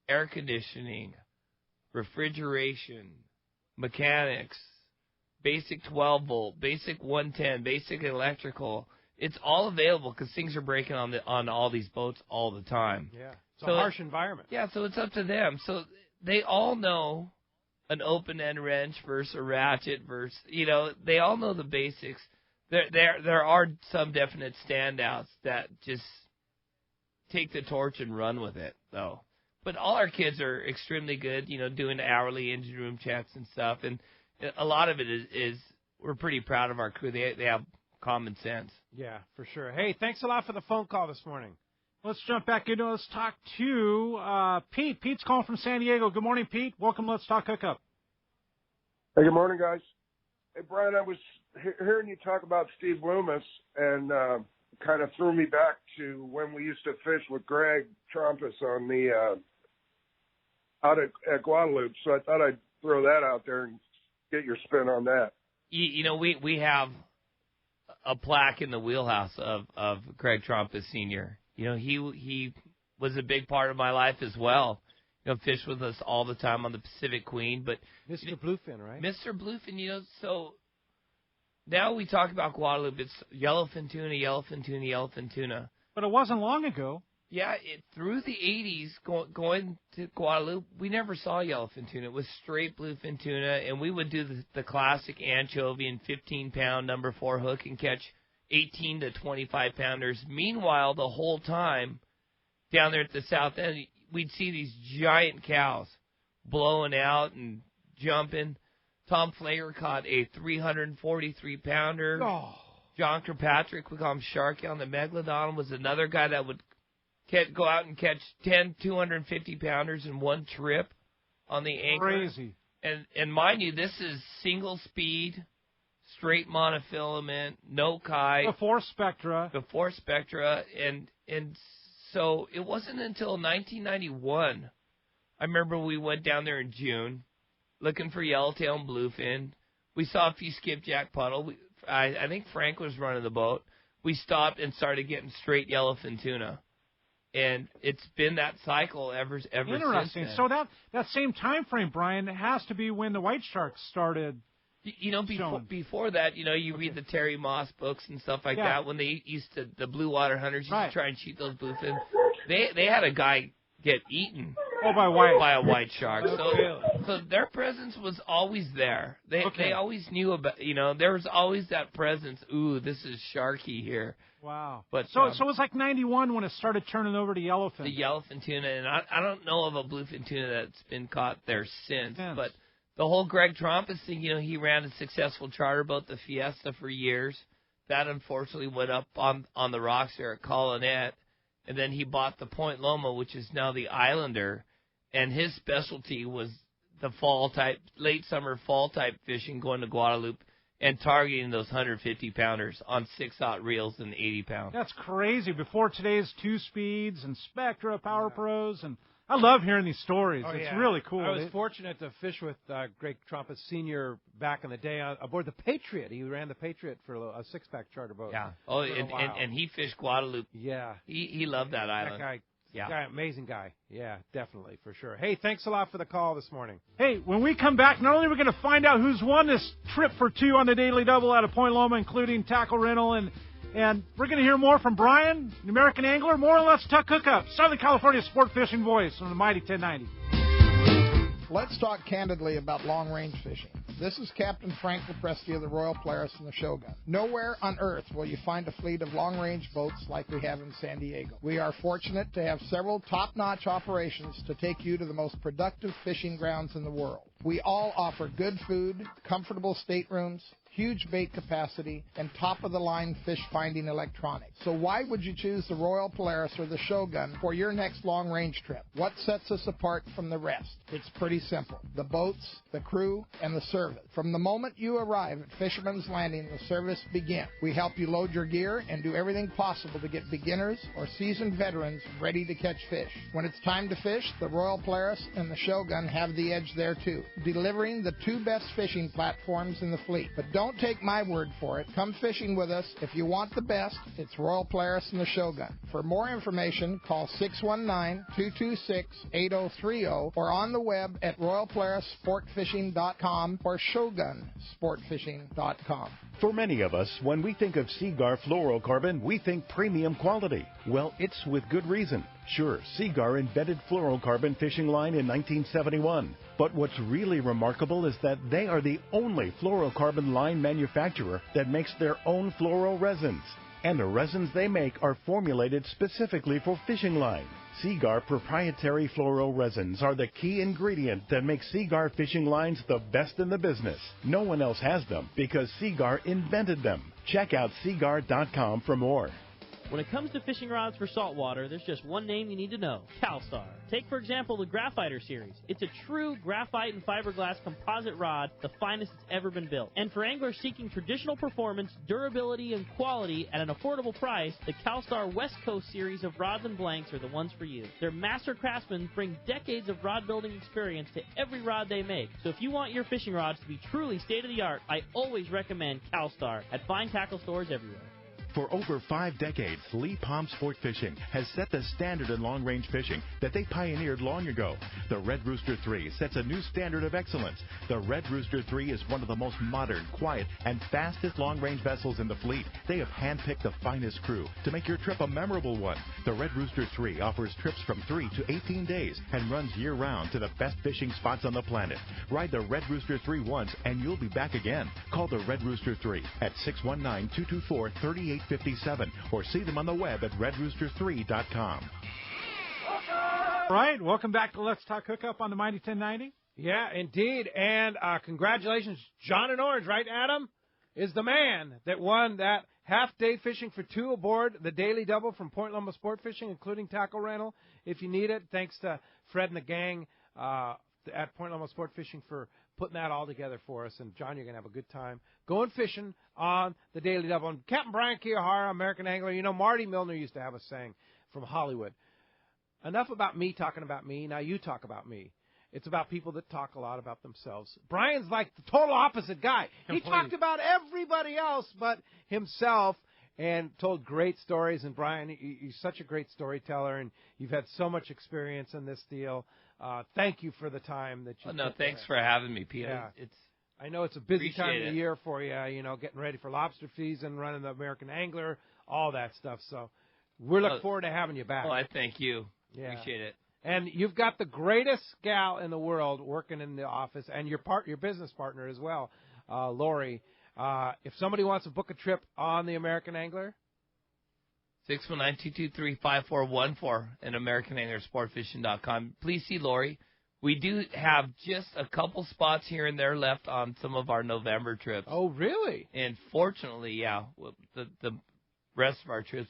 air conditioning, refrigeration, mechanics, basic 12-volt, basic 110, basic electrical. It's all available because things are breaking on all these boats all the time. Yeah, it's a harsh environment. Yeah, so it's up to them. So they all know an open-end wrench versus a ratchet versus, they all know the basics. There are some definite standouts that just take the torch and run with it, though. But all our kids are extremely good, doing hourly engine room checks and stuff. And a lot of it is we're pretty proud of our crew. They have common sense. Yeah, for sure. Hey, thanks a lot for the phone call this morning. Let's jump back into it. Let's talk to Pete. Pete's calling from San Diego. Good morning, Pete. Welcome to Let's Talk Hookup. Hey, good morning, guys. Hey, Brian, I was hearing you talk about Steve Loomis and kind of threw me back to when we used to fish with Greg Trumpus on the out at Guadalupe. So I thought I'd throw that out there and get your spin on that. We have a plaque in the wheelhouse of Craig Trumpus Sr. He was a big part of my life as well. Fished with us all the time on the Pacific Queen. But Mr. Bluefin, right? Mr. Bluefin, so now we talk about Guadalupe. It's yellowfin tuna, yellowfin tuna, yellowfin tuna. But it wasn't long ago. Yeah, through the 80s, going to Guadalupe, we never saw yellowfin tuna. It was straight bluefin tuna, and we would do the classic anchovy and 15-pound number 4 hook and catch 18 to 25-pounders. Meanwhile, the whole time down there at the south end, we'd see these giant cows blowing out and jumping. Tom Flager caught a 343-pounder. Oh. John Kirkpatrick, we call him Sharky on the Megalodon, was another guy that would go out and catch 10 250-pounders in one trip on the anchor. Crazy. And mind you, this is single speed, straight monofilament, no kite. Before Spectra. And so it wasn't until 1991, I remember we went down there in June looking for yellowtail and bluefin. We saw a few skipjack puddle. I think Frank was running the boat. We stopped and started getting straight yellowfin tuna. And it's been that cycle ever since Interesting. then. So that same time frame, Brian, has to be when the white sharks started. Before that, you read the Terry Moss books and stuff like that. When they the Blue Water Hunters used to try and shoot those bluefin, they had a guy get eaten by a white shark. So their presence was always there. They always knew about. There was always that presence. Ooh, this is sharky here. Wow. But so it was like 91 when it started turning over to yellowfin. The yellowfin tuna, and I don't know of a bluefin tuna that's been caught there since. But the whole Greg Trompus thing, he ran a successful charter boat, the Fiesta, for years. That unfortunately went up on the rocks there at Colonet, and then he bought the Point Loma, which is now the Islander, and his specialty was the late summer fall type fishing, going to Guadalupe and targeting those 150-pounders on 6/0 reels and 80 pounds. That's crazy. Before today's 2-speeds and Spectra, Power Pros, and I love hearing these stories. It's really cool. I was fortunate to fish with Greg Trumpet Sr. back in the day aboard the Patriot. He ran the Patriot for a 6-pack charter boat. Yeah. Oh, and he fished Guadalupe. Yeah. He loved that island. That guy, amazing guy. Yeah, definitely, for sure. Hey, thanks a lot for the call this morning. Hey, when we come back, not only are we going to find out who's won this trip for two on the Daily Double out of Point Loma, including tackle rental, and we're going to hear more from Brian, the American Angler, more on Let's Talk Hookup, Southern California sport fishing voice on the Mighty 1090. Let's talk candidly about long-range fishing. This is Captain Frank Lopresti of the Royal Polaris and the Shogun. Nowhere on earth will you find a fleet of long-range boats like we have in San Diego. We are fortunate to have several top-notch operations to take you to the most productive fishing grounds in the world. We all offer good food, comfortable staterooms, huge bait capacity, and top-of-the-line fish-finding electronics. So why would you choose the Royal Polaris or the Shogun for your next long-range trip? What sets us apart from the rest? It's pretty simple. The boats, the crew, and the service. From the moment you arrive at Fisherman's Landing, the service begins. We help you load your gear and do everything possible to get beginners or seasoned veterans ready to catch fish. When it's time to fish, the Royal Polaris and the Shogun have the edge there too, delivering the two best fishing platforms in the fleet. But don't take my word for it. Come fishing with us. If you want the best, it's Royal Polaris and the Shogun. For more information, call 619-226-8030 or on the web at royalpolarissportfishing.com or shogunsportfishing.com. For many of us, when we think of Seaguar fluorocarbon, we think premium quality. Well, it's with good reason. Sure, Seaguar invented fluorocarbon fishing line in 1971. But what's really remarkable is that they are the only fluorocarbon line manufacturer that makes their own fluoro resins. And the resins they make are formulated specifically for fishing line. Seaguar proprietary fluoro resins are the key ingredient that makes Seaguar fishing lines the best in the business. No one else has them because Seaguar invented them. Check out Seaguar.com for more. When it comes to fishing rods for saltwater, there's just one name you need to know: CalStar. Take, for example, the Graphiter series. It's a true graphite and fiberglass composite rod, the finest it's ever been built. And for anglers seeking traditional performance, durability, and quality at an affordable price, the CalStar West Coast series of rods and blanks are the ones for you. Their master craftsmen bring decades of rod building experience to every rod they make. So if you want your fishing rods to be truly state-of-the-art, I always recommend CalStar at fine tackle stores everywhere. For over 5 decades, Lee Palm Sport Fishing has set the standard in long-range fishing that they pioneered long ago. The Red Rooster 3 sets a new standard of excellence. The Red Rooster 3 is one of the most modern, quiet, and fastest long-range vessels in the fleet. They have handpicked the finest crew to make your trip a memorable one. The Red Rooster 3 offers trips from 3 to 18 days and runs year-round to the best fishing spots on the planet. Ride the Red Rooster 3 once and you'll be back again. Call the Red Rooster 3 at 619-224-3857 or see them on the web at redrooster3.com. Right. Welcome back to Let's Talk Hookup on the Mighty 1090. Yeah, indeed. And congratulations, John in Orange, right, Adam? Is the man that won that half-day fishing for two aboard the Daily Double from Point Loma Sport Fishing, including tackle rental if you need it. Thanks to Fred and the gang at Point Loma Sport Fishing for putting that all together for us. And, John, you're going to have a good time going fishing on the Daily Double. And Captain Brian Kiyohara, American Angler, you know, Marty Milner used to have a saying from Hollywood. Enough about me talking about me. Now you talk about me. It's about people that talk a lot about themselves. Brian's like the total opposite guy. He talked about everybody else but himself and told great stories. And, Brian, you're such a great storyteller, and you've had so much experience in this deal. Thank you for the time that you No, thanks for having me, Peter. Yeah. I know it's a busy time of the year for you, you know, getting ready for lobster season, running the American Angler, all that stuff. So we're looking forward to having you back. Well, I thank you. Yeah. Appreciate it. And you've got the greatest gal in the world working in the office, and your business partner as well, Lori. If somebody wants to book a trip on the American Angler, 619-223-5414 and AmericanAnglerSportFishing.com. Please see Lori. We do have just a couple spots here and there left on some of our November trips. Oh, really? And fortunately, yeah, the rest of our trips,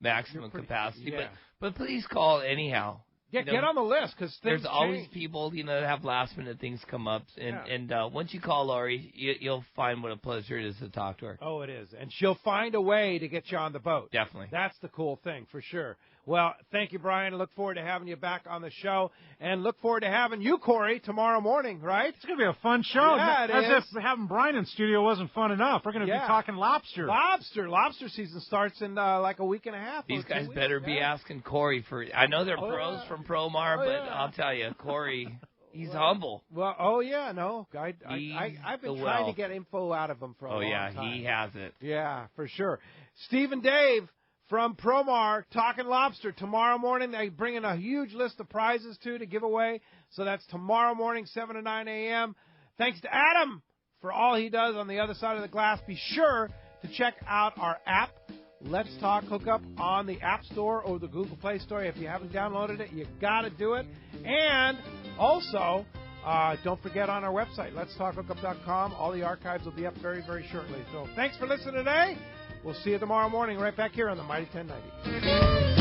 maximum capacity. Yeah. But please call anyhow. Yeah, get on the list because there's always people, that have last minute things come up, and once you call Lori, you'll find what a pleasure it is to talk to her. Oh, it is, and she'll find a way to get you on the boat. Definitely, that's the cool thing for sure. Well, thank you, Brian. Look forward to having you back on the show, and look forward to having you, Corey, tomorrow morning. Right? It's going to be a fun show. Yeah, it As is. if having Brian in studio wasn't fun enough. We're going to be talking lobster. Lobster season starts in like a week and a half. These guys better be asking Corey for. I know they're pros from Promar, but I'll tell you, Corey, he's humble. Well, I've been trying to get info out of him for a long time. Oh, yeah, he has it. Yeah, for sure. Steve and Dave from Promar talking lobster. Tomorrow morning, they bring in a huge list of prizes, too, to give away. So that's tomorrow morning, 7 to 9 a.m. Thanks to Adam for all he does on the other side of the glass. Be sure to check out our app, Let's Talk Hookup, on the App Store or the Google Play Store. If you haven't downloaded it, you got to do it. And also, don't forget on our website, letstalkhookup.com. All the archives will be up very, very shortly. So thanks for listening today. We'll see you tomorrow morning right back here on the Mighty 1090.